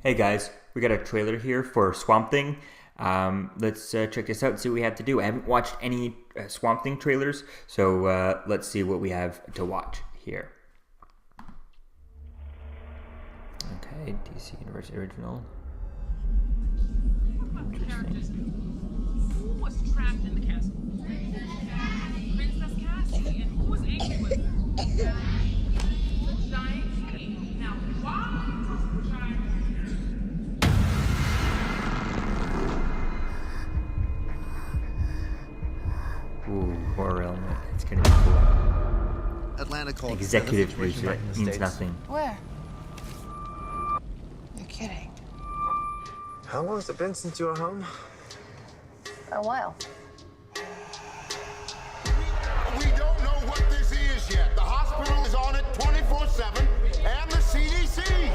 Hey guys, we got a trailer here for Swamp Thing. Let's check this out and see what we have to do. I haven't watched any Swamp Thing trailers, so let's see what we have to watch here. Okay, DC Universe Original. Who was trapped in the castle? Princess Cassie, and who was angry with her? The giant king. Now, why was the giant Ooh, horror element. It's gonna be cool. Atlanta called Executive producer means nothing. Where? You're kidding. How long has it been since you were home? A while. We don't know what this is yet. The hospital is on it 24/7, and the CDC.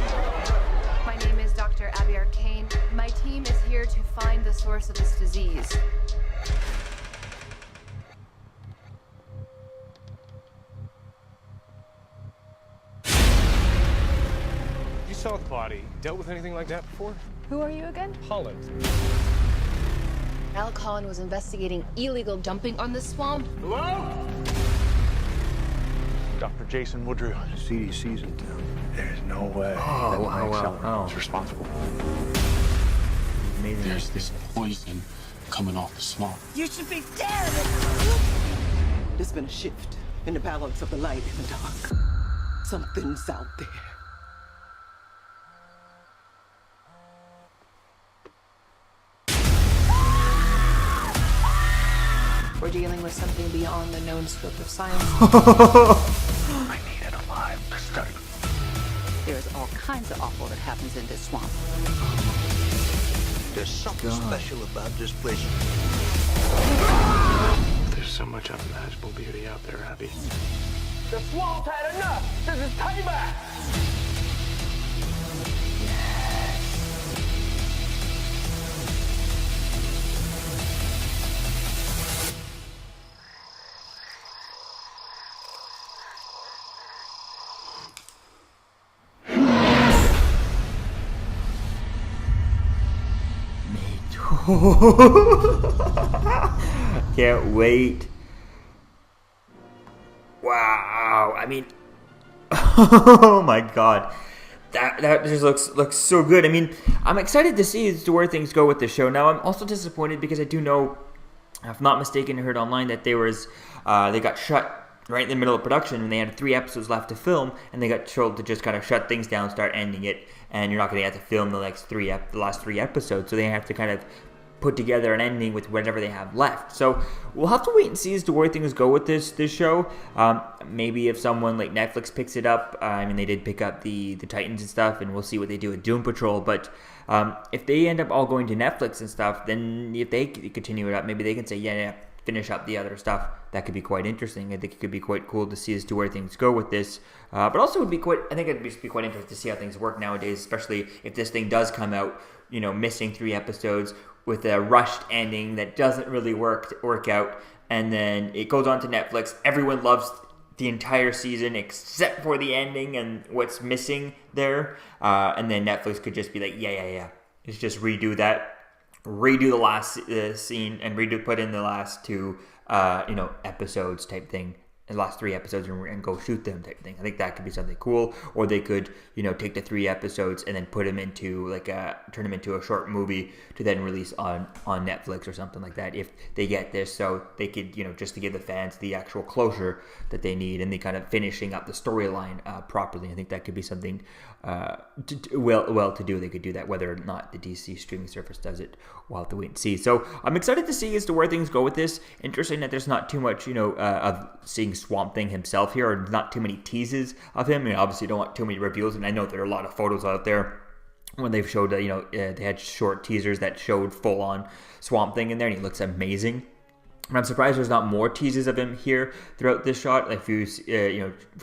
My name is Dr. Abby Arcane. My team is here to find the source of this disease. You saw the body. Dealt with anything like that before? Who are you again? Holland. Al Collin was investigating illegal dumping on the swamp. Hello? Dr. Jason Woodrew. The CDC's in town. There's no way wow. is responsible. Amazing. There's this poison coming off the swamp. You should be dead! There's been a shift in the balance of the light and the dark. Something's out there. We're dealing with something beyond the known scope of science. I need it alive to study. There's all kinds of awful that happens in this swamp. There's something special about this place. There's so much unimaginable beauty out there, Abby. The swamp's had enough. This is payback. Can't wait. Wow. I mean, oh my god. That just looks so good. I mean, I'm excited to see as to where things go with the show. Now, I'm also disappointed because I do know, if not mistaken, I heard online that they got shut right in the middle of production, and they had 3 episodes left to film, and they got told to just kind of shut things down, start ending it, and you're not going to have to film the last 3 episodes, so they have to kind of put together an ending with whatever they have left. So we'll have to wait and see as to where things go with this show. Maybe if someone like Netflix picks it up, I mean, they did pick up the Titans and stuff, and we'll see what they do with Doom Patrol. But if they end up all going to Netflix and stuff, then if they continue it up, maybe they can say, yeah, finish up the other stuff. That could be quite interesting. I think it could be quite cool to see as to where things go with this. But also it'd be quite interesting to see how things work nowadays, especially if this thing does come out, missing 3 episodes with a rushed ending that doesn't really work out, and then it goes on to Netflix. Everyone loves the entire season except for the ending and what's missing there, and then Netflix could just be like, yeah, let's just redo the last scene and put in the last 2 episodes type thing, the last 3 episodes, and go shoot them type thing. I think that could be something cool. Or they could take the 3 episodes and then put them into turn them into a short movie to then release on Netflix or something like that if they get this, so they could just to give the fans the actual closure that they need and the kind of finishing up the storyline properly. I think that could be something well to do. They could do that. Whether or not the DC streaming service does it, we'll have to wait and see. So I'm excited to see as to where things go with this. Interesting that there's not too much of seeing Swamp Thing himself here, or not too many teases of him. Obviously don't want too many reveals, and I know there are a lot of photos out there when they've showed they had short teasers that showed full on Swamp Thing in there, and he looks amazing. And I'm surprised there's not more teases of him here throughout this shot, like a few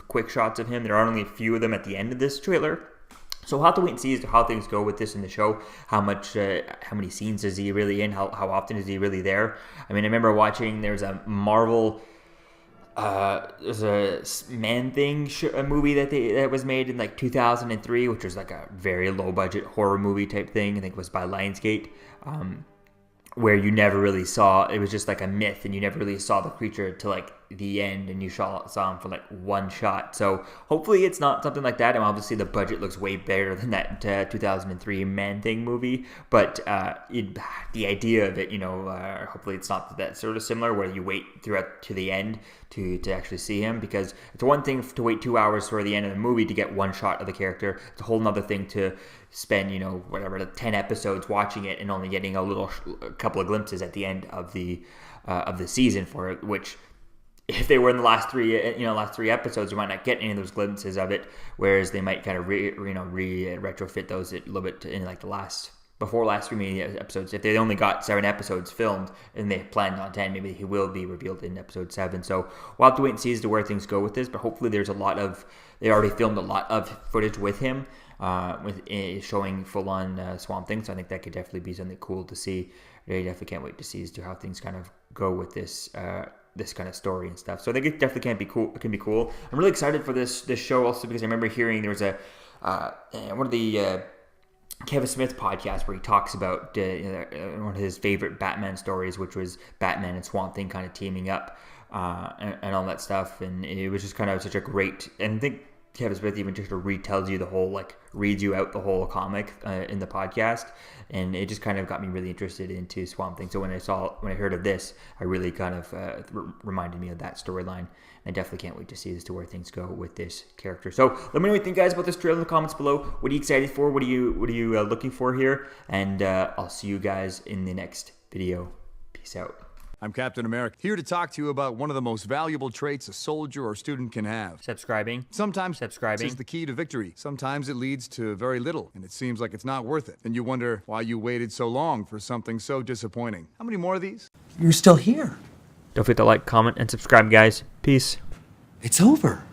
quick shots of him. There are only a few of them at the end of this trailer. So we'll have to wait and see as to how things go with this in the show. How many scenes is he really in? How often is he really there? I mean, I remember watching, there's a Marvel There's a Man-Thing a movie that was made in like 2003, which was like a very low budget horror movie type thing. I think it was by Lionsgate, where you never really saw, it was just like a myth, and you never really saw the creature to like the end, and you saw him for like one shot. So hopefully it's not something like that, and obviously the budget looks way better than that 2003 Man-Thing movie, but the idea of it, hopefully it's not that sort of similar where you wait throughout to the end to actually see him, because it's one thing to wait 2 hours for the end of the movie to get one shot of the character. It's a whole nother thing to spend 10 episodes watching it and only getting a couple of glimpses at the end of the season for it, which if they were in the last three episodes, you might not get any of those glimpses of it, whereas they might kind of retrofit those a little bit in like the last 3 episodes. If they only got 7 episodes filmed and they planned on 10, maybe he will be revealed in episode 7. So we'll have to wait and see as to where things go with this, but hopefully they already filmed a lot of footage with him, showing full-on Swamp Thing, so I think that could definitely be something cool to see. I definitely can't wait to see as to how things kind of go with this kind of story and stuff. So I think it definitely can be cool. I'm really excited for this show also because I remember hearing there was one of the Kevin Smith podcast where he talks about one of his favorite Batman stories, which was Batman and Swamp Thing kind of teaming up and all that stuff, and it was just kind of such a great, and I think Kevin Smith even just retells you the whole, reads you out the whole comic in the podcast, and it just kind of got me really interested into Swamp Thing. So when I heard of this, I really kind of reminded me of that storyline. I definitely can't wait to see as to where things go with this character. So let me know what you think, guys, about this trailer in the comments below. What are you excited for? What are you looking for here? And I'll see you guys in the next video. Peace out. I'm Captain America, here to talk to you about one of the most valuable traits a soldier or student can have. Subscribing. Sometimes subscribing is the key to victory. Sometimes it leads to very little, and it seems like it's not worth it. And you wonder why you waited so long for something so disappointing. How many more of these? You're still here. Don't forget to like, comment, and subscribe, guys. Peace. It's over.